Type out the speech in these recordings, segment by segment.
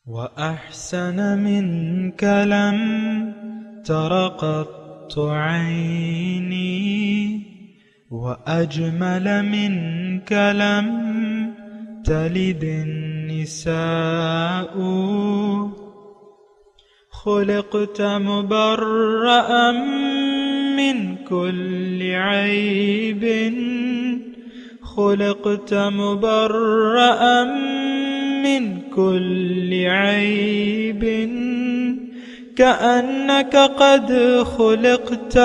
وأحسن منك لم تر قط عيني وأجمل منك لم تلد النساء خلقت مبرأ من كل عيب خلقت مبرأ من كل عيب كأنك قد خلقت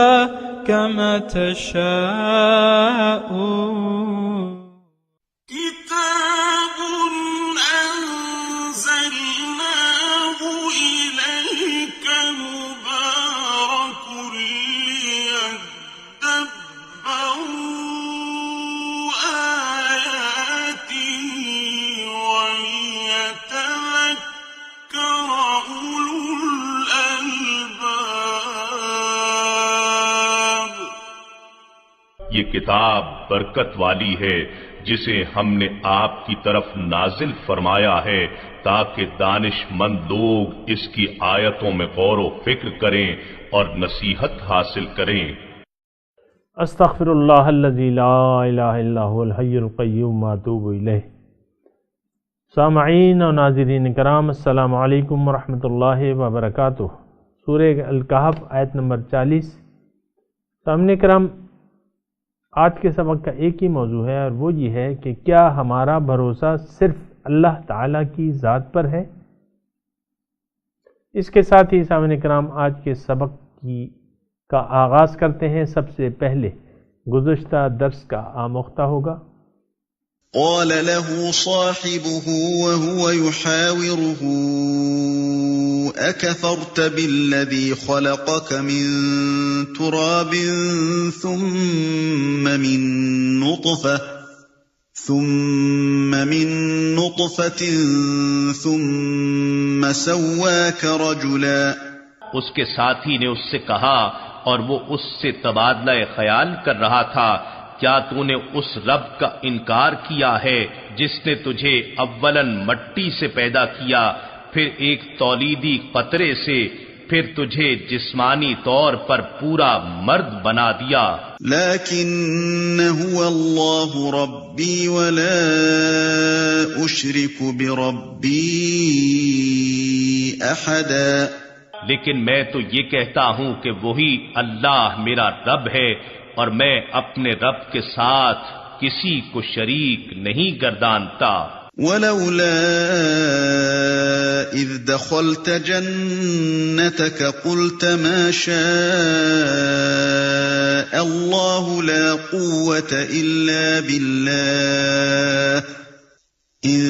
كما تشاء كتاب أنزلناه إليك مبارك ليدبروا آياته وليتذكر أولو الألباب۔ یہ کتاب برکت والی ہے جسے ہم نے آپ کی طرف نازل فرمایا ہے تاکہ دانش مند لوگ اس کی آیتوں میں غور و فکر کریں اور نصیحت حاصل کریں۔ استغفر اللہ الذی لا الہ الا هو الحی القیوم واتوب الیہ۔ سامعین و ناظرین کرام، السلام علیکم ورحمۃ اللہ وبرکاتہ۔ سورہ الکہف آیت نمبر 40۔ سامعین کرام، آج کے سبق کا ایک ہی موضوع ہے اور وہ یہ ہے کہ کیا ہمارا بھروسہ صرف اللہ تعالیٰ کی ذات پر ہے؟ اس کے ساتھ ہی سامعین کرام آج کے سبق کا آغاز کرتے ہیں۔ سب سے پہلے گزشتہ درس کا آموختہ ہوگا۔ قال له صاحبه وهو يحاوره أكفرت بالذي خلقك من تراب ثم من نطفة ثم سواك رجلا۔ اس کے ساتھی نے اس سے کہا اور وہ اس سے تبادلہ خیال کر رہا تھا، کیا تو نے اس رب کا انکار کیا ہے جس نے تجھے اولاً مٹی سے پیدا کیا، پھر ایک تولیدی قطرے سے، پھر تجھے جسمانی طور پر پورا مرد بنا دیا۔ لیکن هو اللہ ربی ولا اشرک بربی احدا۔ لیکن میں تو یہ کہتا ہوں کہ وہی اللہ میرا رب ہے اور میں اپنے رب کے ساتھ کسی کو شریک نہیں گردانتا۔ ولولا اذ دخلت جنتك قلت ما شاء الله لا قوة الا بالله ان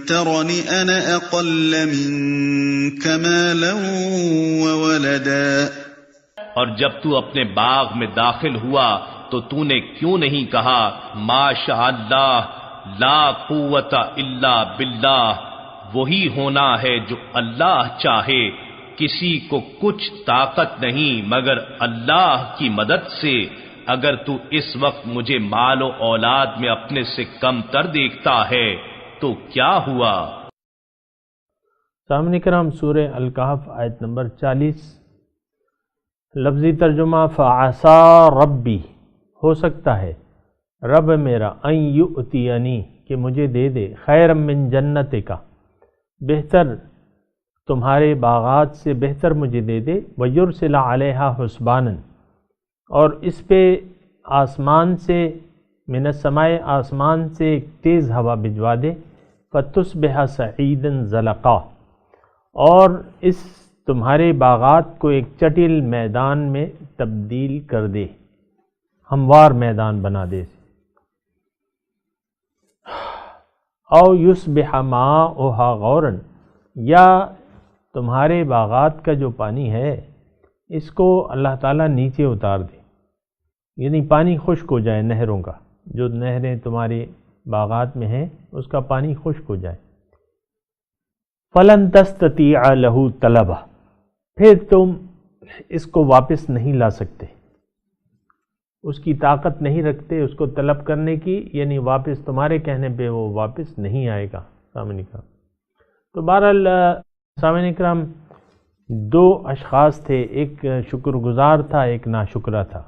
ترني انا اقل منك مالا وولدا۔ اور جب تو اپنے باغ میں داخل ہوا تو تو نے کیوں نہیں کہا ما شاء اللہ لا قوت الا باللہ، وہی ہونا ہے جو اللہ چاہے، کسی کو کچھ طاقت نہیں مگر اللہ کی مدد سے۔ اگر تو اس وقت مجھے مال و اولاد میں اپنے سے کم تر دیکھتا ہے تو کیا ہوا؟ سامعین کرام، سورہ الکہف آیت نمبر 40۔ لفظی ترجمہ فعسا ربی، ہو سکتا ہے رب میرا ان یؤتینی، کہ مجھے دے دے، خیر من جنت کا، بہتر تمہارے باغات سے بہتر مجھے دے دے، ویرسل علیہا حسبانا، اور اس پہ آسمان سے من السماء، آسمان سے ایک تیز ہوا بھجوا دے، فتصبح سعیدا زلقا، اور اس تمہارے باغات کو ایک چٹل میدان میں تبدیل کر دے، ہموار میدان بنا دے۔ او یصبح ماؤہا غورا، یا تمہارے باغات کا جو پانی ہے اس کو اللہ تعالیٰ نیچے اتار دے، یعنی پانی خشک ہو جائے، نہروں کا، جو نہریں تمہارے باغات میں ہیں اس کا پانی خشک ہو جائے۔ فلن تستطیع لہ طلبہ، پھر تم اس کو واپس نہیں لا سکتے، اس کی طاقت نہیں رکھتے اس کو طلب کرنے کی، یعنی واپس تمہارے کہنے پہ وہ واپس نہیں آئے گا۔ سامنے کا تو بہرحال سامعین کرام، دو اشخاص تھے، ایک شکر گزار تھا، ایک ناشکرہ تھا۔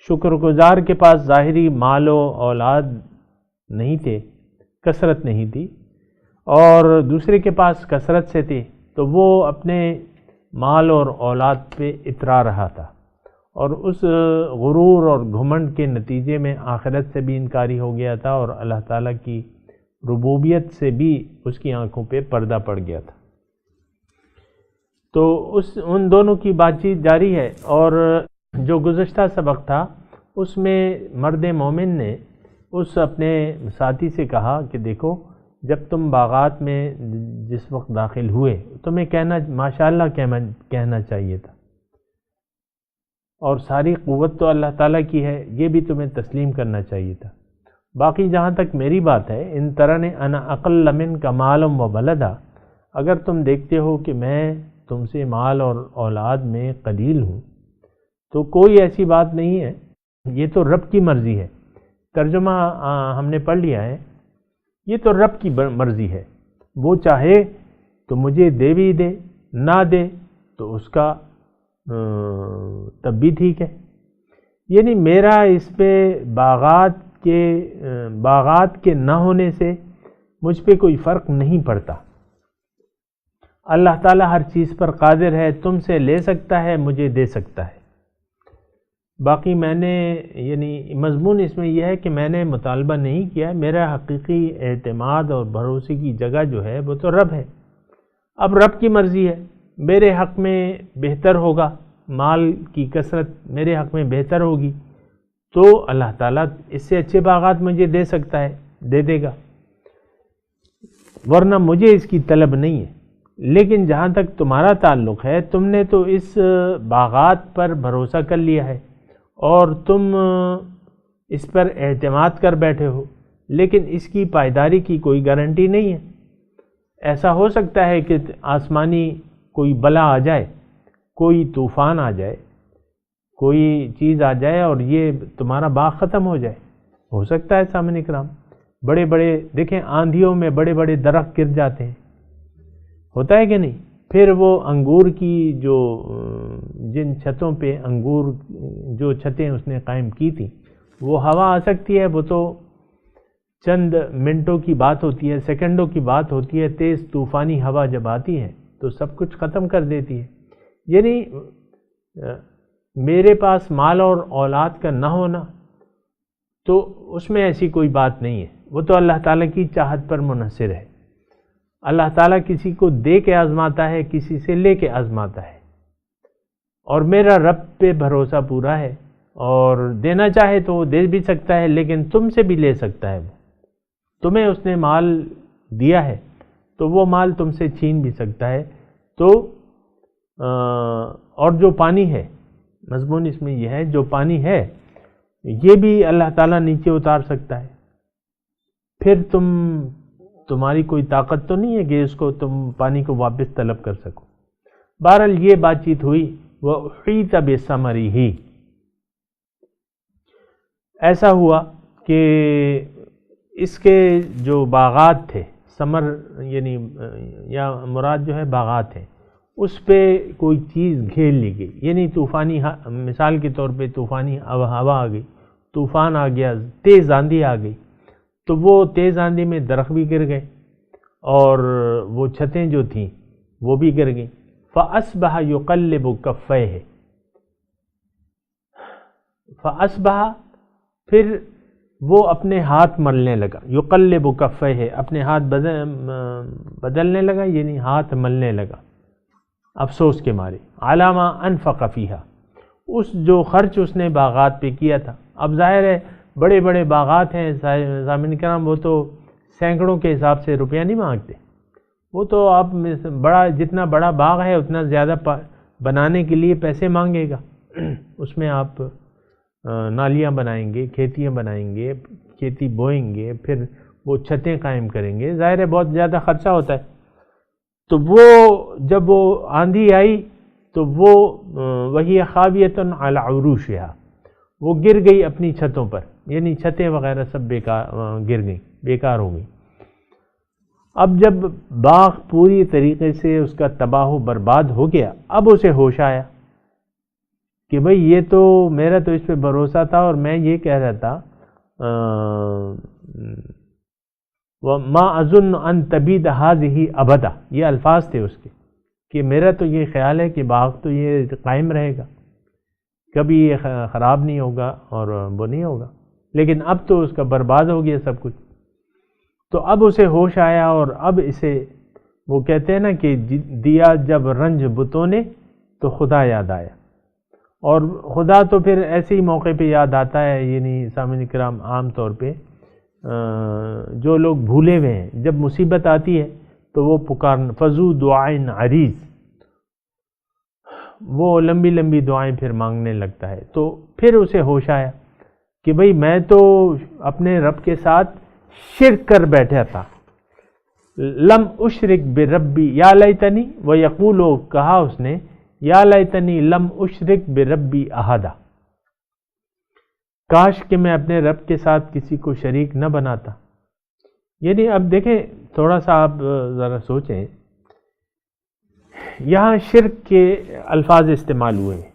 شکر گزار کے پاس ظاہری مال و اولاد نہیں تھے، کثرت نہیں تھی، اور دوسرے کے پاس کثرت سے تھے، تو وہ اپنے مال اور اولاد پہ اترا رہا تھا، اور اس غرور اور گھمنڈ کے نتیجے میں آخرت سے بھی انکاری ہو گیا تھا، اور اللہ تعالیٰ کی ربوبیت سے بھی اس کی آنکھوں پہ پردہ پڑ گیا تھا۔ تو ان دونوں کی بات چیت جاری ہے، اور جو گزشتہ سبق تھا اس میں مرد مومن نے اس اپنے ساتھی سے کہا کہ دیکھو، جب تم باغات میں جس وقت داخل ہوئے تمہیں کہنا ماشاءاللہ کہنا چاہیے تھا، اور ساری قوت تو اللہ تعالیٰ کی ہے، یہ بھی تمہیں تسلیم کرنا چاہیے تھا۔ باقی جہاں تک میری بات ہے، ان ترن انا اقل منک مالا و ولدا، اگر تم دیکھتے ہو کہ میں تم سے مال اور اولاد میں قلیل ہوں، تو کوئی ایسی بات نہیں ہے، یہ تو رب کی مرضی ہے۔ ترجمہ ہم نے پڑھ لیا ہے، یہ تو رب کی مرضی ہے، وہ چاہے تو مجھے دے بھی دے، نہ دے تو اس کا تب بھی ٹھیک ہے۔ یعنی میرا اس پہ باغات کے نہ ہونے سے مجھ پہ کوئی فرق نہیں پڑتا۔ اللہ تعالیٰ ہر چیز پر قادر ہے، تم سے لے سکتا ہے، مجھے دے سکتا ہے۔ باقی میں نے یعنی مضمون اس میں یہ ہے کہ میں نے مطالبہ نہیں کیا، میرا حقیقی اعتماد اور بھروسے کی جگہ جو ہے وہ تو رب ہے۔ اب رب کی مرضی ہے، میرے حق میں بہتر ہوگا، مال کی کثرت میرے حق میں بہتر ہوگی، تو اللہ تعالیٰ اس سے اچھے باغات مجھے دے سکتا ہے، دے دے گا، ورنہ مجھے اس کی طلب نہیں ہے۔ لیکن جہاں تک تمہارا تعلق ہے، تم نے تو اس باغات پر بھروسہ کر لیا ہے اور تم اس پر اعتماد کر بیٹھے ہو، لیکن اس کی پائیداری کی کوئی گارنٹی نہیں ہے۔ ایسا ہو سکتا ہے کہ آسمانی کوئی بلا آ جائے، کوئی طوفان آ جائے، کوئی چیز آ جائے اور یہ تمہارا باغ ختم ہو جائے، ہو سکتا ہے سامعین کرام۔ بڑے بڑے دیکھیں، آندھیوں میں بڑے بڑے درخت گر جاتے ہیں، ہوتا ہے کہ نہیں؟ پھر وہ انگور کی جن چھتوں پہ انگور جو چھتیں اس نے قائم کی تھیں، وہ ہوا آ سکتی ہے، وہ تو چند منٹوں کی بات ہوتی ہے، سیکنڈوں کی بات ہوتی ہے، تیز طوفانی ہوا جب آتی ہے تو سب کچھ ختم کر دیتی ہے۔ یعنی میرے پاس مال اور اولاد کا نہ ہونا تو اس میں ایسی کوئی بات نہیں ہے، وہ تو اللہ تعالیٰ کی چاہت پر منحصر ہے۔ اللہ تعالیٰ کسی کو دے کے آزماتا ہے، کسی سے لے کے آزماتا ہے، اور میرا رب پہ بھروسہ پورا ہے، اور دینا چاہے تو وہ دے بھی سکتا ہے، لیکن تم سے بھی لے سکتا ہے۔ وہ تمہیں اس نے مال دیا ہے تو وہ مال تم سے چھین بھی سکتا ہے۔ تو اور جو پانی ہے، مضمون اس میں یہ ہے، جو پانی ہے یہ بھی اللہ تعالیٰ نیچے اتار سکتا ہے۔ پھر تمہاری کوئی طاقت تو نہیں ہے کہ اس کو تم پانی کو واپس طلب کر سکو۔ بہرحال یہ بات چیت ہوئی، وَأُحِيطَ بِثَمَرِهِ، ایسا ہوا کہ اس کے جو باغات تھے، ثمر یعنی یا مراد جو ہے باغات ہیں، اس پہ کوئی چیز گھیر لی گئی، یعنی طوفانی، مثال کے طور پہ طوفانی ہوا آ گئی، طوفان آ گیا، تیز آندھی آ گئی، تو وہ تیز آندھی میں درخت بھی گر گئے اور وہ چھتیں جو تھیں وہ بھی گر گئیں۔ فَأَصْبَحَ يُقَلِّبُ كَفَّيْهِ، فَأَصْبَحَ پھر وہ اپنے ہاتھ ملنے لگا، يُقَلِّبُ كَفَّيْهِ اپنے ہاتھ بدلنے لگا، یعنی ہاتھ ملنے لگا افسوس کے مارے، عَلَى مَا أَنفَقَ فِيهَا، اس جو خرچ اس نے باغات پہ کیا تھا۔ اب ظاہر ہے بڑے بڑے باغات ہیں سامعین کرام، وہ تو سینکڑوں کے حساب سے روپیہ نہیں مانگتے، وہ تو آپ جتنا بڑا باغ ہے اتنا زیادہ بنانے کے لیے پیسے مانگے گا۔ اس میں آپ نالیاں بنائیں گے، کھیتیاں بنائیں گے، کھیتی بوئیں گے، پھر وہ چھتیں قائم کریں گے، ظاہر ہے بہت زیادہ خرچہ ہوتا ہے۔ تو وہ جب وہ آندھی آئی تو وہ وہی خاویۃ علی عروشہا، وہ گر گئی اپنی چھتوں پر، یعنی چھتیں وغیرہ سب گر گئیں، بیکار ہو گئیں۔ اب جب باغ پوری طریقے سے اس کا تباہ و برباد ہو گیا، اب اسے ہوش آیا کہ بھئی یہ تو میرا تو اس پہ بھروسہ تھا، اور میں یہ کہہ رہا تھا وَمَا أَظُنُّ أَن تَبِيدَ هَٰذِهِ أَبَدًا، یہ الفاظ تھے اس کے کہ میرا تو یہ خیال ہے کہ باغ تو یہ قائم رہے گا، کبھی یہ خراب نہیں ہوگا اور وہ نہیں ہوگا، لیکن اب تو اس کا برباد ہو گیا سب کچھ۔ تو اب اسے ہوش آیا، اور اب اسے وہ کہتے ہیں نا کہ دیا جب رنج بتوں نے تو خدا یاد آیا، اور خدا تو پھر ایسے ہی موقع پہ یاد آتا ہے، یعنی سامعین کرام عام طور پہ جو لوگ بھولے ہوئے ہیں جب مصیبت آتی ہے تو وہ فضو دعائن عریض، وہ لمبی لمبی دعائیں پھر مانگنے لگتا ہے۔ تو پھر اسے ہوش آیا کہ بھئی میں تو اپنے رب کے ساتھ شرک کر بیٹھا تھا، لم اشرک بربی یا لیتنی، وہ یقولو کہا اس نے یا لیتنی لم اشرک بربی احدا، کاش کہ میں اپنے رب کے ساتھ کسی کو شریک نہ بناتا۔ یعنی اب دیکھیں تھوڑا سا آپ ذرا سوچیں، یہاں شرک کے الفاظ استعمال ہوئے ہیں،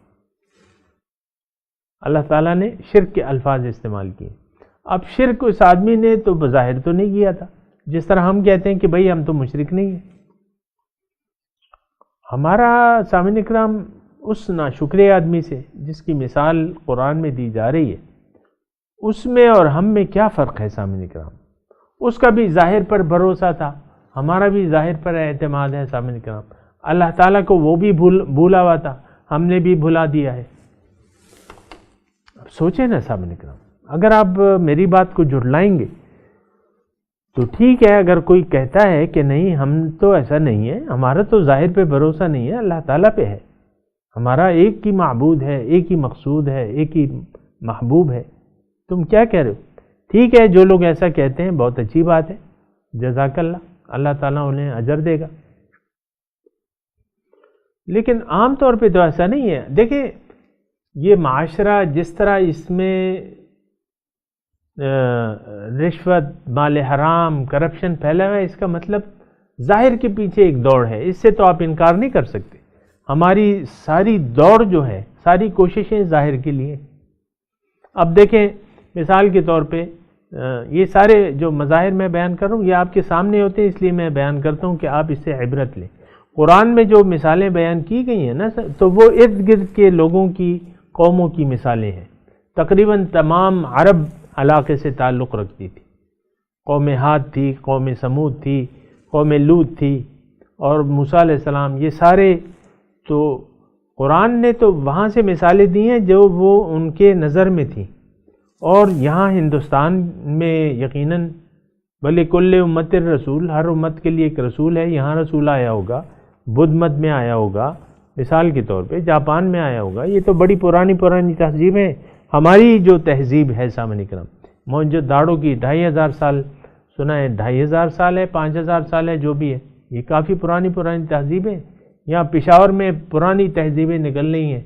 اللہ تعالیٰ نے شرک کے الفاظ استعمال کیے۔ اب شرک اس آدمی نے تو بظاہر تو نہیں کیا تھا، جس طرح ہم کہتے ہیں کہ بھئی ہم تو مشرک نہیں ہیں۔ ہمارا سامعین اکرام اس ناشکرے آدمی سے جس کی مثال قرآن میں دی جا رہی ہے، اس میں اور ہم میں کیا فرق ہے سامعین اکرام؟ اس کا بھی ظاہر پر بھروسہ تھا، ہمارا بھی ظاہر پر اعتماد ہے سامعین اکرام۔ اللہ تعالیٰ کو وہ بھی بھولا ہوا تھا، ہم نے بھی بھلا دیا ہے۔ اب سوچیں نا سامعین اکرام، اگر آپ میری بات کو جھٹلائیں گے تو ٹھیک ہے، اگر کوئی کہتا ہے کہ نہیں ہم تو ایسا نہیں ہے، ہمارا تو ظاہر پہ بھروسہ نہیں ہے، اللہ تعالیٰ پہ ہے، ہمارا ایک ہی معبود ہے، ایک ہی مقصود ہے، ایک ہی محبوب ہے، تم کیا کہہ رہے ہو؟ ٹھیک ہے، جو لوگ ایسا کہتے ہیں بہت اچھی بات ہے، جزاک اللہ، اللہ تعالیٰ انہیں اجر دے گا، لیکن عام طور پہ تو ایسا نہیں ہے۔ دیکھیں یہ معاشرہ جس طرح اس میں رشوت، مال حرام، کرپشن پھیلا ہوا ہے، اس کا مطلب ظاہر کے پیچھے ایک دوڑ ہے، اس سے تو آپ انکار نہیں کر سکتے۔ ہماری ساری دوڑ جو ہے، ساری کوششیں ظاہر کے لیے۔ اب دیکھیں مثال کے طور پہ یہ سارے جو مظاہر میں بیان کر رہا ہوں یہ آپ کے سامنے ہوتے ہیں، اس لیے میں بیان کرتا ہوں کہ آپ اس سے عبرت لیں۔ قرآن میں جو مثالیں بیان کی گئی ہیں نا تو وہ ارد گرد کے لوگوں کی، قوموں کی مثالیں ہیں، تقریباً تمام عرب علاقے سے تعلق رکھتی تھی۔ قوم عاد تھی، قوم سمود تھی، قوم لوط تھی، اور موسیٰ علیہ السلام، یہ سارے تو قرآن نے تو وہاں سے مثالیں دی ہیں جو وہ ان کے نظر میں تھیں، اور یہاں ہندوستان میں یقیناً وَلِكُلِّ أُمَّةٍ رسول، ہر امت کے لیے ایک رسول ہے، یہاں رسول آیا ہوگا، بدھ مت میں آیا ہوگا، مثال کے طور پہ جاپان میں آیا ہوگا، یہ تو بڑی پرانی تہذیب ہے۔ ہماری جو تہذیب ہے سامعین کرام، موہنجو-داڑو کی 2500 سال، سنا ہے 2500 سال ہے، 5000 سال ہے، جو بھی ہے، یہ کافی پرانی تہذیبیں۔ یہاں پشاور میں پرانی تہذیبیں نکل رہی ہیں،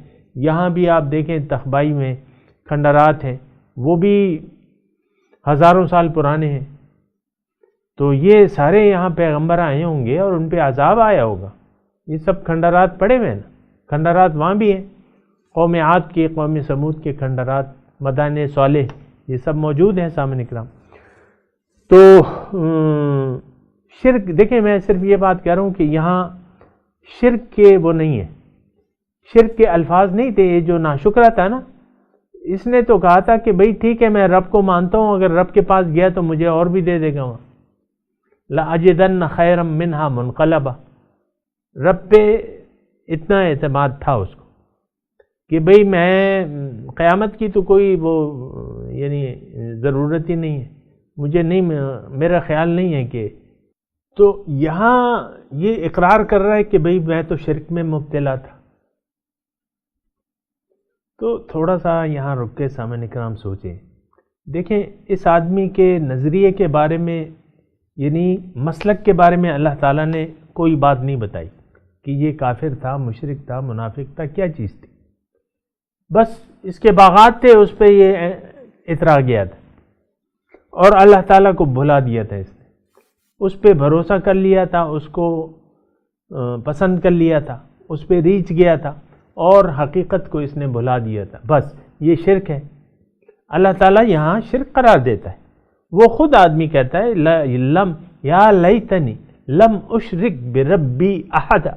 یہاں بھی آپ دیکھیں تخبائی میں کھنڈرات ہیں، وہ بھی ہزاروں سال پرانے ہیں۔ تو یہ سارے یہاں پیغمبر آئے ہوں گے اور ان پہ عذاب آیا ہوگا، یہ سب کھنڈرات پڑے ہوئے ہیں نا، کھنڈرات وہاں بھی ہیں، قوم عاد کے، قوم سمود کے کھنڈرات، مدائن صالح، یہ سب موجود ہیں سامعین اکرام۔ تو شرک، دیکھیں میں صرف یہ بات کہہ رہا ہوں کہ یہاں شرک کے وہ نہیں ہے، شرک کے الفاظ نہیں تھے۔ یہ جو ناشکرا تھا نا، اس نے تو کہا تھا کہ بھئی ٹھیک ہے میں رب کو مانتا ہوں، اگر رب کے پاس گیا تو مجھے اور بھی دے دے گا وہاں، لَأَجِدَنَّ خَيْرًا مِّنْهَا مُنْقَلَبًا۔ رب پہ اتنا اعتماد تھا اس کو کہ بھئی میں قیامت کی تو کوئی وہ یعنی ضرورت ہی نہیں ہے، مجھے نہیں، میرا خیال نہیں ہے کہ، تو یہاں یہ اقرار کر رہا ہے کہ بھئی میں تو شرک میں مبتلا تھا۔ تو تھوڑا سا یہاں رک کے سامعین اکرام سوچیں، دیکھیں اس آدمی کے نظریے کے بارے میں، یعنی مسلک کے بارے میں اللہ تعالیٰ نے کوئی بات نہیں بتائی کہ یہ کافر تھا، مشرک تھا، منافق تھا، کیا چیز تھی، بس اس کے باغات تھے، اس پہ یہ اترا گیا تھا اور اللہ تعالیٰ کو بھلا دیا تھا اس نے۔ اس پہ بھروسہ کر لیا تھا، اس کو پسند کر لیا تھا، اس پہ ریچھ گیا تھا اور حقیقت کو اس نے بھلا دیا تھا، بس یہ شرک ہے۔ اللہ تعالیٰ یہاں شرک قرار دیتا ہے۔ وہ خود آدمی کہتا ہے لم یا لیتنی لم اشرک بربی احد۔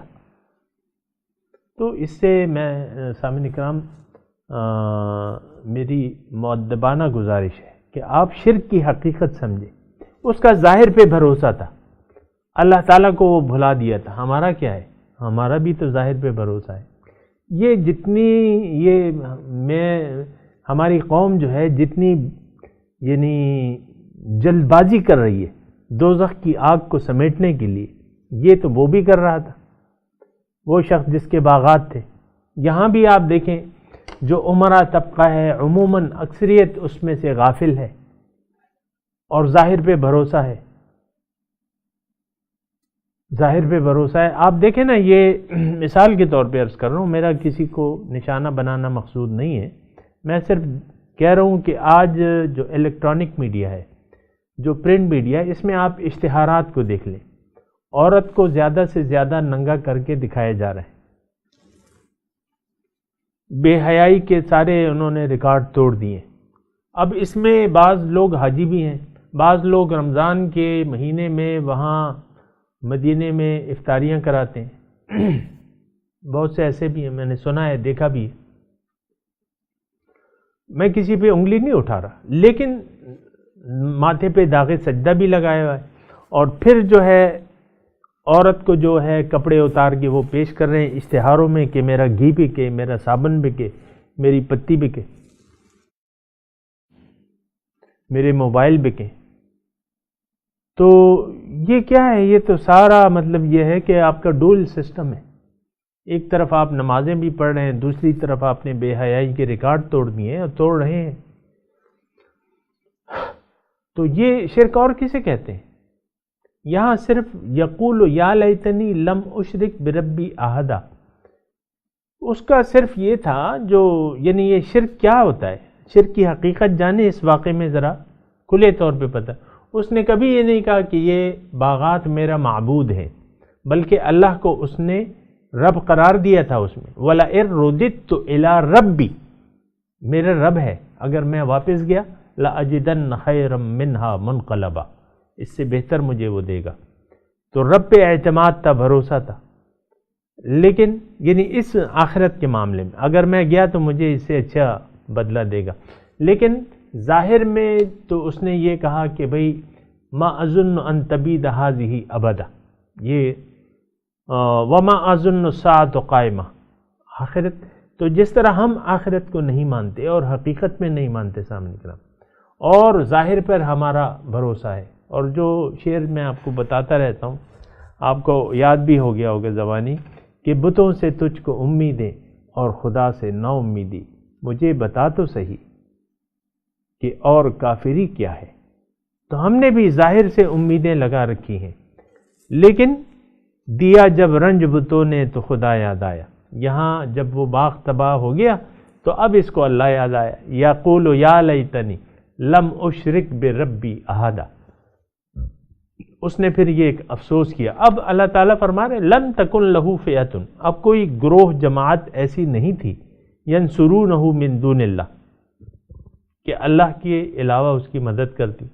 تو اس سے میں سامعین کرام میری مؤدبانہ گزارش ہے کہ آپ شرک کی حقیقت سمجھیں۔ اس کا ظاہر پہ بھروسہ تھا، اللہ تعالیٰ کو وہ بھلا دیا تھا۔ ہمارا کیا ہے؟ ہمارا بھی تو ظاہر پہ بھروسہ ہے۔ یہ جتنی ہماری قوم جو ہے جتنی یعنی جلد بازی کر رہی ہے دوزخ کی آگ کو سمیٹنے کے لیے، یہ تو وہ بھی کر رہا تھا، وہ شخص جس کے باغات تھے۔ یہاں بھی آپ دیکھیں جو عمرہ طبقہ ہے عموماً اکثریت اس میں سے غافل ہے اور ظاہر پہ بھروسہ ہے، ظاہر پہ بھروسہ ہے۔ آپ دیکھیں نا، یہ مثال کے طور پہ عرض کر رہا ہوں، میرا کسی کو نشانہ بنانا مقصود نہیں ہے، میں صرف کہہ رہا ہوں کہ آج جو الیکٹرانک میڈیا ہے، جو پرنٹ میڈیا ہے، اس میں آپ اشتہارات کو دیکھ لیں، عورت کو زیادہ سے زیادہ ننگا کر کے دکھایا جا رہا ہے، بے حیائی کے سارے انہوں نے ریکارڈ توڑ دیے۔ اب اس میں بعض لوگ حاجی بھی ہیں، بعض لوگ رمضان کے مہینے میں وہاں مدینے میں افطاریاں کراتے ہیں، بہت سے ایسے بھی ہیں، میں نے سنا ہے، دیکھا بھی ہے۔ میں کسی پہ انگلی نہیں اٹھا رہا، لیکن ماتھے پہ داغ سجدہ بھی لگایا ہوا ہے، اور پھر جو ہے عورت کو جو ہے کپڑے اتار کے وہ پیش کر رہے ہیں اشتہاروں میں کہ میرا گھی بکے، میرا صابن بکے، میری پتی بکے، میرے موبائل بکے۔ تو یہ کیا ہے؟ یہ تو سارا مطلب یہ ہے کہ آپ کا ڈول سسٹم ہے، ایک طرف آپ نمازیں بھی پڑھ رہے ہیں، دوسری طرف آپ نے بے حیائی کے ریکارڈ توڑ دیے ہیں اور توڑ رہے ہیں۔ تو یہ شرک اور کسے کہتے ہیں؟ یہاں صرف یقول یا لیتنی لم اشرک بربی احدا، اس کا صرف یہ تھا جو یعنی یہ شرک کیا ہوتا ہے، شرک کی حقیقت جانے اس واقعے میں ذرا کھلے طور پہ پتہ۔ اس نے کبھی یہ نہیں کہا کہ یہ باغات میرا معبود ہے، بلکہ اللہ کو اس نے رب قرار دیا تھا اس میں۔ وَلَئِن رُدِدتُّ إِلَىٰ رَبِّ، میرا رب ہے، اگر میں واپس گیا لَأَجِدَنَّ خَيْرًا مِّنْهَا مُنْقَلَبًا، اس سے بہتر مجھے وہ دے گا۔ تو رب پہ اعتماد تھا، بھروسہ تھا، لیکن یعنی اس آخرت کے معاملے میں اگر میں گیا تو مجھے اس سے اچھا بدلہ دے گا۔ لیکن ظاہر میں تو اس نے یہ کہا کہ بھئی ما اظن ان تبید هذه ابدا، یہ وما اظن الساعة قائمہ، آخرت تو جس طرح ہم آخرت کو نہیں مانتے اور حقیقت میں نہیں مانتے سامنے کرام، اور ظاہر پر ہمارا بھروسہ ہے، اور جو شعر میں آپ کو بتاتا رہتا ہوں، آپ کو یاد بھی ہو گیا ہوگا زبانی، کہ بتوں سے تجھ کو امیدیں اور خدا سے نا امیدی، مجھے بتا تو صحیح کہ اور کافری کیا ہے۔ تو ہم نے بھی ظاہر سے امیدیں لگا رکھی ہیں، لیکن دیا جب رنج بتوں نے تو خدا یاد آیا۔ یہاں جب وہ باغ تباہ ہو گیا تو اب اس کو اللہ یاد آیا، یقول یا لیتنی لم اشرک بربی احدا، اس نے پھر یہ ایک افسوس کیا۔ اب اللہ تعالیٰ فرما رہے لم تکن لہو فئۃ، اب کوئی گروہ جماعت ایسی نہیں تھی، ینصرونہ من دون اللہ، کہ اللہ کے علاوہ اس کی مدد کرتی،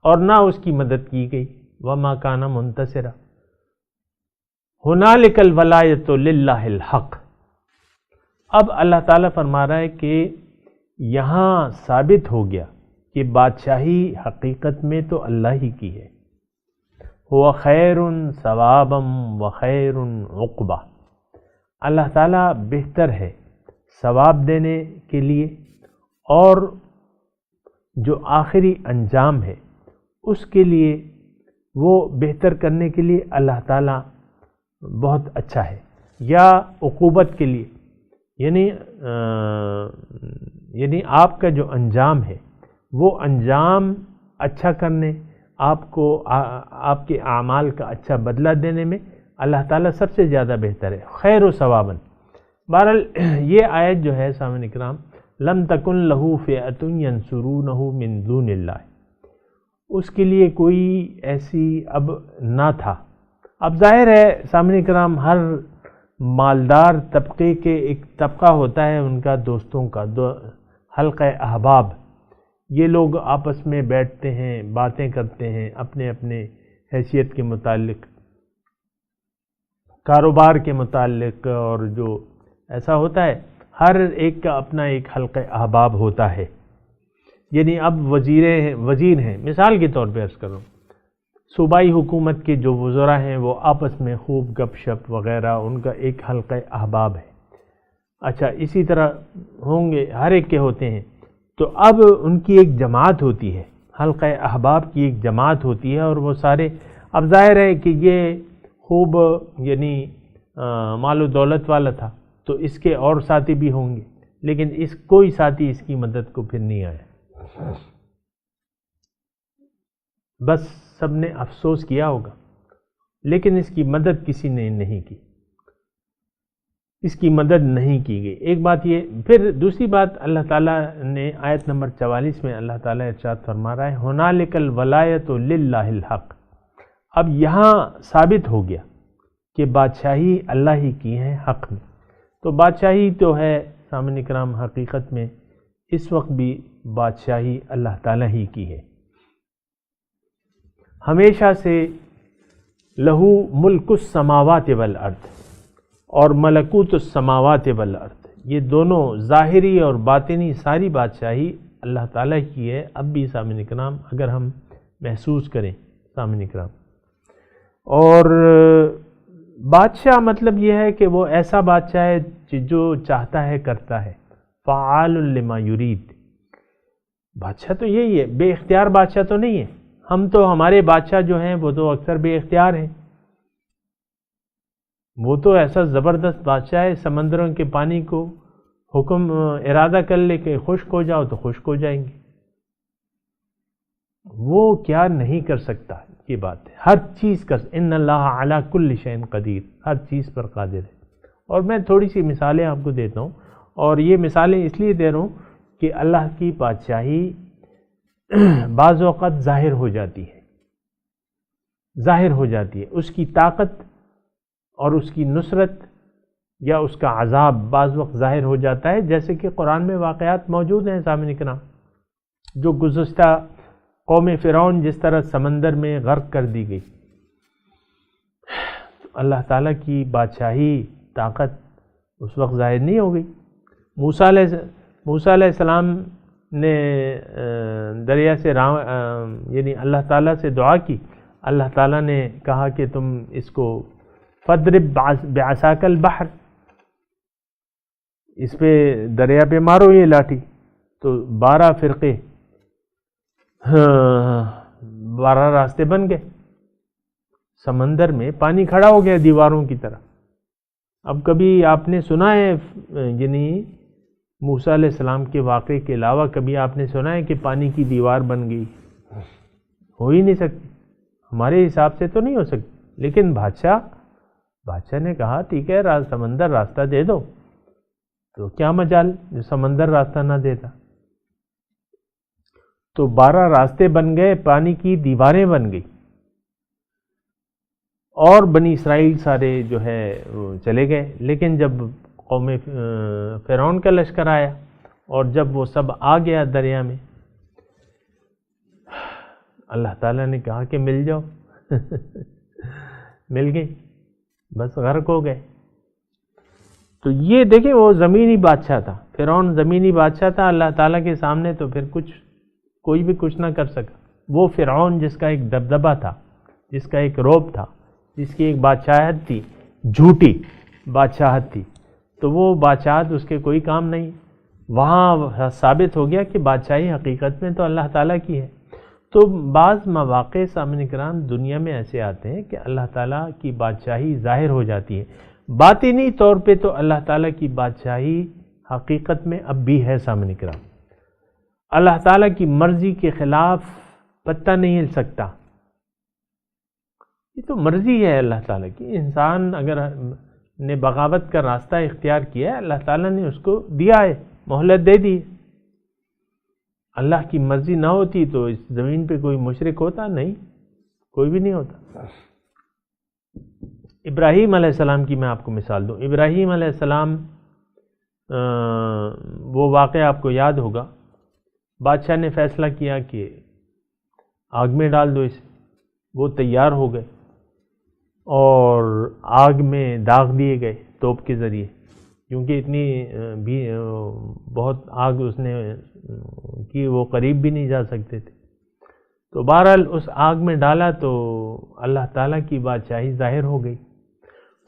اور نہ اس کی مدد کی گئی۔ وما کان منتصرا ہنالک الولایۃ للہ الحق۔ اب اللہ تعالیٰ فرما رہا ہے کہ یہاں ثابت ہو گیا کہ بادشاہی حقیقت میں تو اللہ ہی کی ہے۔ هو خیر ثوابا وخیر عقبہ، اللہ تعالیٰ بہتر ہے ثواب دینے کے لیے، اور جو آخری انجام ہے اس کے لیے، وہ بہتر کرنے کے لیے اللہ تعالیٰ بہت اچھا ہے، یا عقوبت کے لیے، یعنی آپ کا جو انجام ہے وہ انجام اچھا کرنے، آپ کو آپ کے اعمال کا اچھا بدلہ دینے میں اللہ تعالیٰ سب سے زیادہ بہتر ہے، خیر و ثواباً۔ بہرحال یہ آیت جو ہے سامعین کرام، لم تکن لہو فئۃ ینصرونہ من دون اللہ، اس کے لیے کوئی ایسی اب نہ تھا. اب ظاہر ہے سامعین کرام ہر مالدار طبقے کے ایک طبقہ ہوتا ہے ان کا دوستوں کا حلقہ احباب. یہ لوگ آپس میں بیٹھتے ہیں، باتیں کرتے ہیں اپنے اپنے حیثیت کے متعلق، کاروبار کے متعلق، اور جو ایسا ہوتا ہے ہر ایک کا اپنا ایک حلقہ احباب ہوتا ہے. یعنی اب وزیر ہیں، مثال کے طور پہ عرض کروں، صوبائی حکومت کے جو وزراء ہیں وہ آپس میں خوب گپ شپ وغیرہ، ان کا ایک حلقہ احباب ہے. اچھا اسی طرح ہوں گے، ہر ایک کے ہوتے ہیں. تو اب ان کی ایک جماعت ہوتی ہے، حلقہ احباب کی ایک جماعت ہوتی ہے، اور وہ سارے، اب ظاہر ہے کہ یہ خوب یعنی مال و دولت والا تھا تو اس کے اور ساتھی بھی ہوں گے، لیکن کوئی ساتھی اس کی مدد کو پھر نہیں آیا. بس سب نے افسوس کیا ہوگا، لیکن اس کی مدد کسی نے نہیں کی، اس کی مدد نہیں کی گئی. ایک بات یہ. پھر دوسری بات اللہ تعالیٰ نے آیت نمبر 44 میں اللہ تعالیٰ ارشاد فرما رہا ہے ہنالک الولایۃ للہ الحق. اب یہاں ثابت ہو گیا کہ بادشاہی اللہ ہی کی ہے حق میں. تو بادشاہی تو ہے سامعین کرام حقیقت میں اس وقت بھی بادشاہی اللہ تعالیٰ ہی کی ہے. ہمیشہ سے لہو ملک السماوات والارض اور ملکوت السماوات والارض، یہ دونوں ظاہری اور باطنی ساری بادشاہی اللہ تعالیٰ کی ہے اب بھی سامعین کرام، اگر ہم محسوس کریں سامعین کرام. اور بادشاہ مطلب یہ ہے کہ وہ ایسا بادشاہ ہے جو چاہتا ہے کرتا ہے، فعال لما یرید. بادشاہ تو یہی ہے، بے اختیار بادشاہ تو نہیں ہے. ہم تو ہمارے بادشاہ جو ہیں وہ تو اکثر بے اختیار ہیں. وہ تو ایسا زبردست بادشاہ ہے، سمندروں کے پانی کو حکم ارادہ کر لے کہ خشک ہو جاؤ تو خشک ہو جائیں گے. وہ کیا نہیں کر سکتا، یہ بات ہے. ہر چیز کا ان اللہ علی کل شیء قدیر، ہر چیز پر قادر ہے. اور میں تھوڑی سی مثالیں آپ کو دیتا ہوں، اور یہ مثالیں اس لیے دے رہا ہوں کہ اللہ کی بادشاہی بعض اوقات ظاہر ہو جاتی ہے، ظاہر ہو جاتی ہے. اس کی طاقت اور اس کی نصرت یا اس کا عذاب بعض وقت ظاہر ہو جاتا ہے، جیسے کہ قرآن میں واقعات موجود ہیں سامعین کرام، جو گزشتہ قوم فرعون جس طرح سمندر میں غرق کر دی گئی. اللہ تعالیٰ کی بادشاہی طاقت اس وقت ظاہر نہیں ہو گئی. موسیٰ علیہ السلام نے دریا سے یعنی اللہ تعالیٰ سے دعا کی. اللہ تعالیٰ نے کہا کہ تم اس کو فَاضْرِبْ بِعَصَاكَ الْبَحْرَ، اس پہ دریا پہ مارو یہ لاٹھی. تو 12 فرقے، 12 راستے بن گئے. سمندر میں پانی کھڑا ہو گیا دیواروں کی طرح. اب کبھی آپ نے سنا ہے یعنی موسیٰ علیہ السلام کے واقعے کے علاوہ کبھی آپ نے سنا ہے کہ پانی کی دیوار بن گئی؟ ہو ہی نہیں سکتی، ہمارے حساب سے تو نہیں ہو سکتی. لیکن بادشاہ نے کہا ٹھیک ہے سمندر راستہ دے دو. تو کیا مجال جو سمندر راستہ نہ دیتا. تو 12 راستے بن گئے، پانی کی دیواریں بن گئی، اور بنی اسرائیل سارے جو ہے وہ چلے گئے. لیکن جب قوم فرعون کا لشکر آیا اور جب وہ سب آ گیا دریا میں، اللہ تعالیٰ نے کہا کہ مل جاؤ. مل گئی، بس غرق ہو گئے. تو یہ دیکھیں وہ زمینی بادشاہ تھا، فرعون زمینی بادشاہ تھا. اللہ تعالیٰ کے سامنے تو پھر کوئی بھی کچھ نہ کر سکا. وہ فرعون جس کا ایک دبدبہ تھا، جس کا ایک روب تھا، جس کی ایک بادشاہت تھی، جھوٹی بادشاہت تھی، تو وہ بادشاہت اس کے کوئی کام نہیں. وہاں ثابت ہو گیا کہ بادشاہی حقیقت میں تو اللہ تعالیٰ کی ہے. تو بعض مواقع سامعین کرام دنیا میں ایسے آتے ہیں کہ اللہ تعالیٰ کی بادشاہی ظاہر ہو جاتی ہے. باطنی طور پہ تو اللہ تعالیٰ کی بادشاہی حقیقت میں اب بھی ہے سامعین کرام. اللہ تعالیٰ کی مرضی کے خلاف پتہ نہیں ہل سکتا. یہ تو مرضی ہے اللہ تعالیٰ کی. انسان اگر نے بغاوت کا راستہ اختیار کیا ہے، اللہ تعالیٰ نے اس کو دیا ہے، مہلت دے دی. اللہ کی مرضی نہ ہوتی تو اس زمین پہ کوئی مشرک ہوتا؟ نہیں، کوئی بھی نہیں ہوتا۔ ابراہیم علیہ السلام کی میں آپ کو مثال دوں۔ ابراہیم علیہ السلام وہ واقعہ آپ کو یاد ہوگا، بادشاہ نے فیصلہ کیا کہ آگ میں ڈال دو اسے، وہ تیار ہو گئے اور آگ میں داغ دیے گئے توپ کے ذریعے، کیونکہ اتنی بھی بہت آگ اس نے کی وہ قریب بھی نہیں جا سکتے تھے۔ تو بہرحال اس آگ میں ڈالا تو اللہ تعالیٰ کی بادشاہی ظاہر ہو گئی۔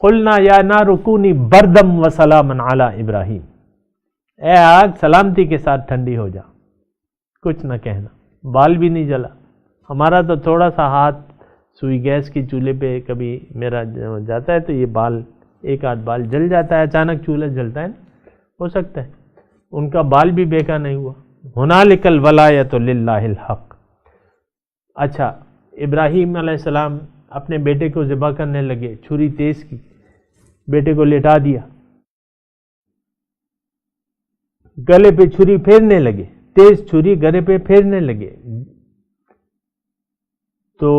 قلنا یا نار کونی بردم وسلاما علی ابراہیم، اے آگ سلامتی کے ساتھ ٹھنڈی ہو جا، کچھ نہ کہنا، بال بھی نہیں جلا۔ ہمارا تو تھوڑا سا ہاتھ سوئی گیس کی چولہے پہ کبھی میرا جاتا ہے تو یہ بال، ایک آدھ بال جل جاتا ہے، اچانک چولہا جلتا ہے نا، ہو سکتا ہے، ان کا بال بھی بیکار نہیں ہوا۔ ہنالک الولایۃ للہ الحق۔ اچھا، ابراہیم علیہ السلام اپنے بیٹے کو ذبح کرنے لگے، چھری تیز کی، بیٹے کو لٹا دیا، گلے پہ چھری پھیرنے لگے، تیز چھری گلے پہ پھیرنے لگے تو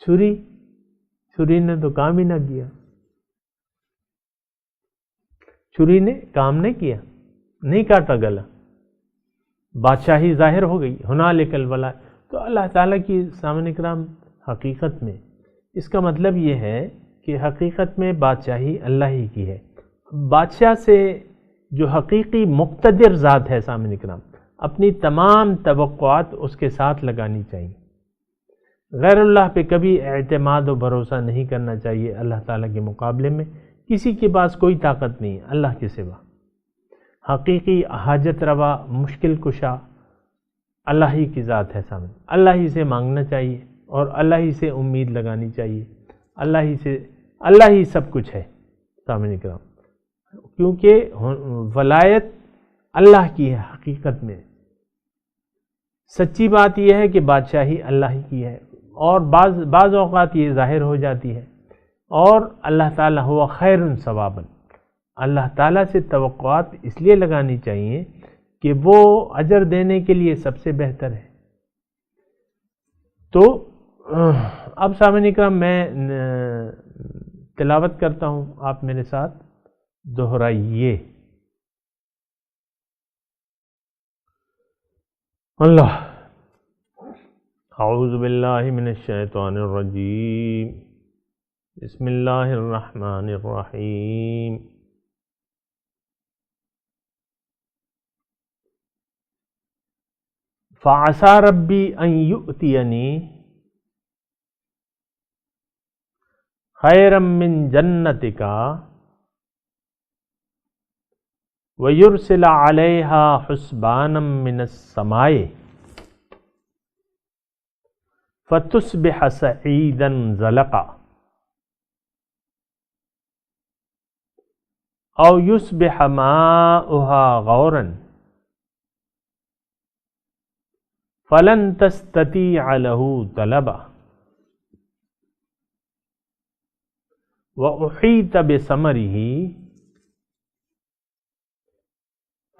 چھری نے تو کام ہی نہ کیا، چھری نے کام نہیں کیا، نہیں کاٹا گلا، بادشاہی ظاہر ہو گئی۔ ہنالک الولایۃ۔ تو اللہ تعالیٰ کی سامعین کرام حقیقت میں اس کا مطلب یہ ہے کہ حقیقت میں بادشاہی اللہ ہی کی ہے۔ بادشاہ سے جو حقیقی مقتدر ذات ہے سامعین کرام، اپنی تمام توقعات اس کے ساتھ لگانی چاہیے، غیر اللہ پہ کبھی اعتماد و بھروسہ نہیں کرنا چاہیے۔ اللہ تعالیٰ کے مقابلے میں کسی کے پاس کوئی طاقت نہیں ہے اللہ کے سوا۔ حقیقی حاجت روا، مشکل کشا اللہ ہی کی ذات ہے سامنے، اللہ ہی سے مانگنا چاہیے اور اللہ ہی سے امید لگانی چاہیے، اللہ ہی سب کچھ ہے سامنے کرام، کیونکہ ولایت اللہ کی ہے۔ حقیقت میں سچی بات یہ ہے کہ بادشاہی اللہ ہی کی ہے، اور بعض اوقات یہ ظاہر ہو جاتی ہے، اور اللہ تعالیٰ ہوا خیر ثوابا، اللہ تعالیٰ سے توقعات اس لیے لگانی چاہیے کہ وہ اجر دینے کے لیے سب سے بہتر ہے۔ تو اب سامعین اکرام میں تلاوت کرتا ہوں، آپ میرے ساتھ دہرائیے۔ اللہ اعوذ باللہ من الشیطان الرجیم، بسم اللہ الرحمن الرحیم۔ فعسى ربی ان یؤتینی خیرا من جنتک ویرسل علیہا حسبانا من السماء فتصبح سعیدا زلقا او یصبح ماؤها غورا فلن تستطیع له طلبا وأحیط بثمره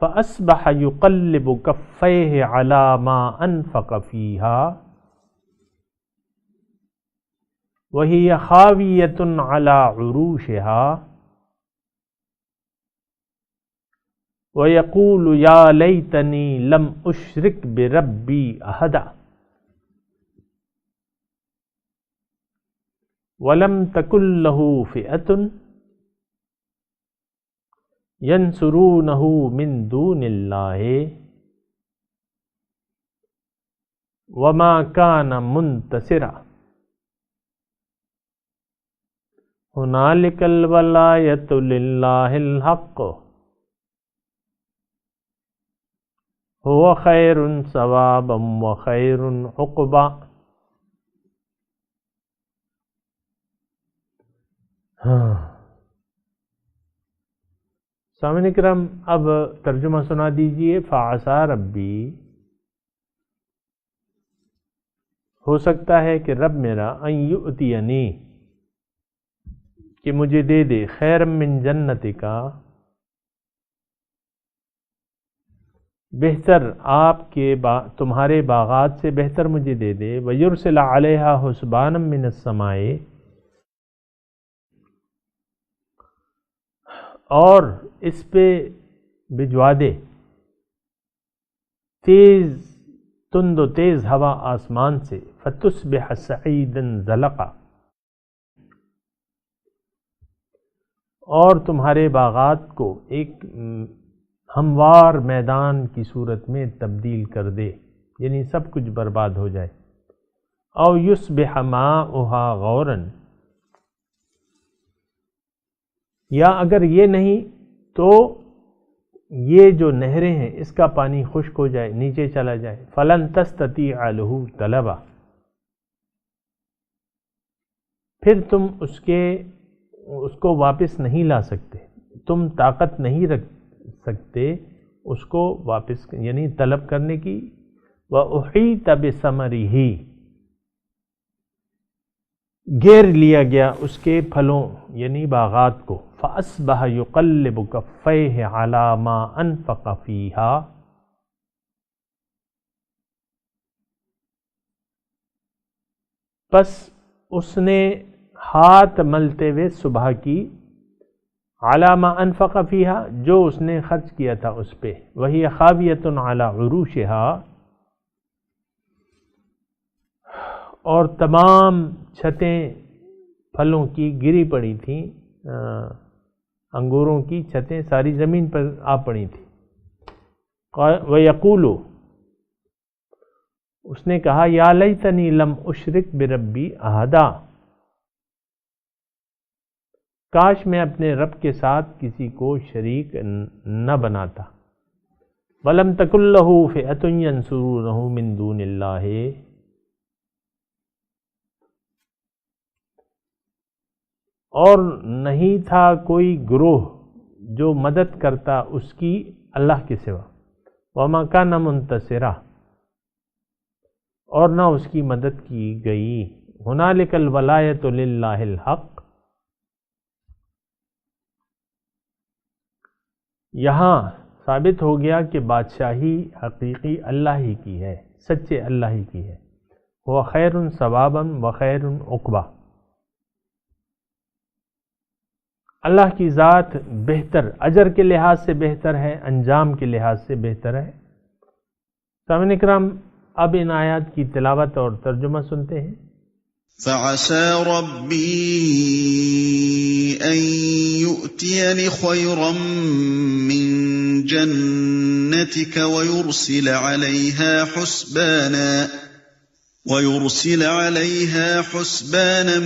فأصبح يقلب كفيه على ما أنفق فيها وهي خاوية على عروشها وَيَقُولُ يَا لَيْتَنِي لَمْ أُشْرِكْ بِرَبِّي أَحَدًا وَلَمْ تَكُنْ لَهُ فِئَةٌ يَنْصُرُونَهُ مِنْ دُونِ اللَّهِ وَمَا كَانَ مُنْتَصِرًا هُنَالِكَ الْوَلَایَةُ لِلَّهِ الْحَقُّ هو خیر ثوابا وخیر عقبا۔ سامعین اکرام اب ترجمہ سنا دیجئے۔ فعسى ربی، ہو سکتا ہے کہ رب میرا ان یؤتینی، کہ مجھے دے دے، خیر من جنتک، بہتر آپ کے تمہارے باغات سے بہتر مجھے دے دے. وَيُرْسِلَ عَلَيْهَا حُسْبَانًا مِّنَ السَّمَاءِ، اور اس پہ بھجوا دے تند و تیز ہوا آسمان سے. فَتُصْبِحَ صَعِيدًا زَلَقًا، اور تمہارے باغات کو ایک ہموار میدان کی صورت میں تبدیل کر دے، یعنی سب کچھ برباد ہو جائے. او یصبح ماؤها غورا، یا اگر یہ نہیں تو یہ جو نہریں ہیں اس کا پانی خشک ہو جائے، نیچے چلا جائے. فلن تستطیع له طلبا، پھر تم اس کو واپس نہیں لا سکتے، تم طاقت نہیں رکھ سکتے اس کو واپس یعنی طلب کرنے کی. وَأُحِيطَ بِثَمَرِهِ، گھیر لیا گیا اس کے پھلوں یعنی باغات کو. فَأَصْبَحَ يُقَلِّبُ كَفَّيْهِ عَلَى مَا أَنفَقَ فِيهَا، پس اس نے ہاتھ ملتے ہوئے صبح کی عَلَى مَا أَنفَقَ فِيهَا، جو اس نے خرچ کیا تھا اس پہ. وَهِيَ خَاوِيَةٌ عَلَى عُرُوشِهَا، اور تمام چھتیں پھلوں کی گری پڑی تھیں، انگوروں کی چھتیں ساری زمین پر آ پڑی تھیں. وَيَقُولُ، اس نے کہا یا لیتنی لم اشرک بربی احدا، کاش میں اپنے رب کے ساتھ کسی کو شریک نہ بناتا. وَلَمْ تَكُنْ لَهُ فِئَةٌ يَنْصُرُونَهُ مِنْ دُونِ اللَّهِ، اور نہیں تھا کوئی گروہ جو مدد کرتا اس کی اللہ کے سوا. وَمَا كَانَ مُنْتَصِرًا، اور نہ اس کی مدد کی گئی. هُنَالِكَ الْوَلَایَةُ لِلَّهِ الْحَقِّ، یہاں ثابت ہو گیا کہ بادشاہی حقیقی اللہ ہی کی ہے، سچے اللہ ہی کی ہے. وہ خیر ثواباً و خیر عقبا، اللہ کی ذات بہتر، اجر کے لحاظ سے بہتر ہے، انجام کے لحاظ سے بہتر ہے. سامعین اکرام، اب ان آیات کی تلاوت اور ترجمہ سنتے ہیں. فَعَسَى رَبِّي أَن يُؤْتِيَنِ خَيْرًا مِّن جَنَّتِكَ وَيُرْسِلَ عَلَيْهَا حُسْبَانًا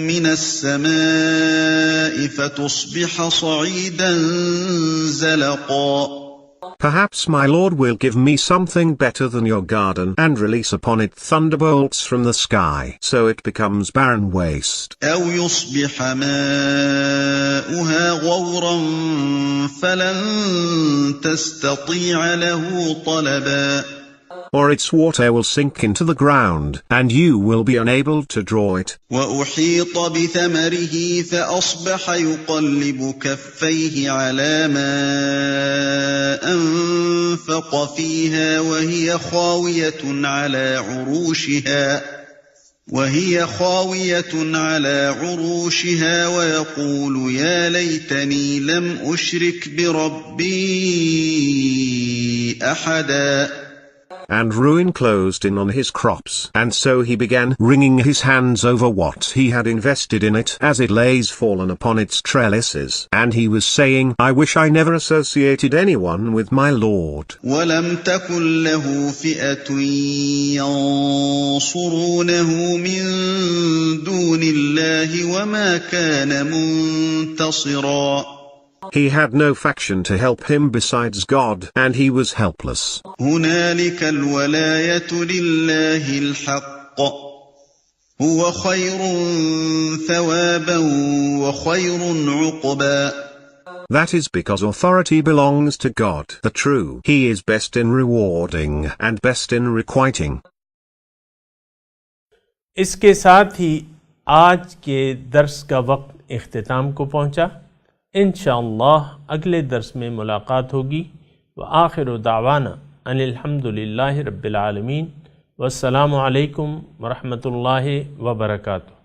مِّنَ السَّمَاءِ فَتُصْبِحَ صَعِيدًا زَلَقًا. Perhaps my Lord will give me something better than your garden and release upon it thunderbolts from the sky, so it becomes barren waste. أَوْ يُصْبِحَ مَاؤُهَا غَوْرًا فَلَن تَسْتَطِيعَ لَهُ طَلَبًا. Or its water will sink into the ground, and you will be unable to draw it. وَأُحِيطَ بِثَمَرِهِ فَأَصْبَحَ يُقَلِّبُ كَفَّيْهِ عَلَى مَا أَنفَقَ فِيهَا وَهِيَ خَاوِيَةٌ عَلَى عُرُوشِهَا وَيَقُولُ يَا لَيْتَنِي لَمْ أُشْرِكْ بِرَبِّي أَحَدًا. And ruin closed in on his crops, and so he began wringing his hands over what he had invested in it as it lays fallen upon its trellises, and he was saying, I wish I never associated anyone with my Lord. وَلَمْ تَكُنْ لَهُ فِئَةٌ يَنْصُرُونَهُ مِنْ دُونِ اللَّهِ وَمَا كَانَ مُنْتَصِرًا. He had no faction to help him besides God, and he was helpless. هُنَالِكَ الْوَلَايَةُ لِلَّهِ الْحَقِّ هُوَ خَيْرٌ ثَوَابًا وَخَيْرٌ عُقْبًا. That is because authority belongs to God, the true. He is best in rewarding and best in requiting. اس کے ساتھ ہی آج کے درس کا وقت اختتام کو پہنچا. انشاءاللہ اگلے درس میں ملاقات ہوگی. وآخر دعوانا ان الحمد للہ رب العالمین، والسلام علیکم ورحمۃ اللہ وبرکاتہ۔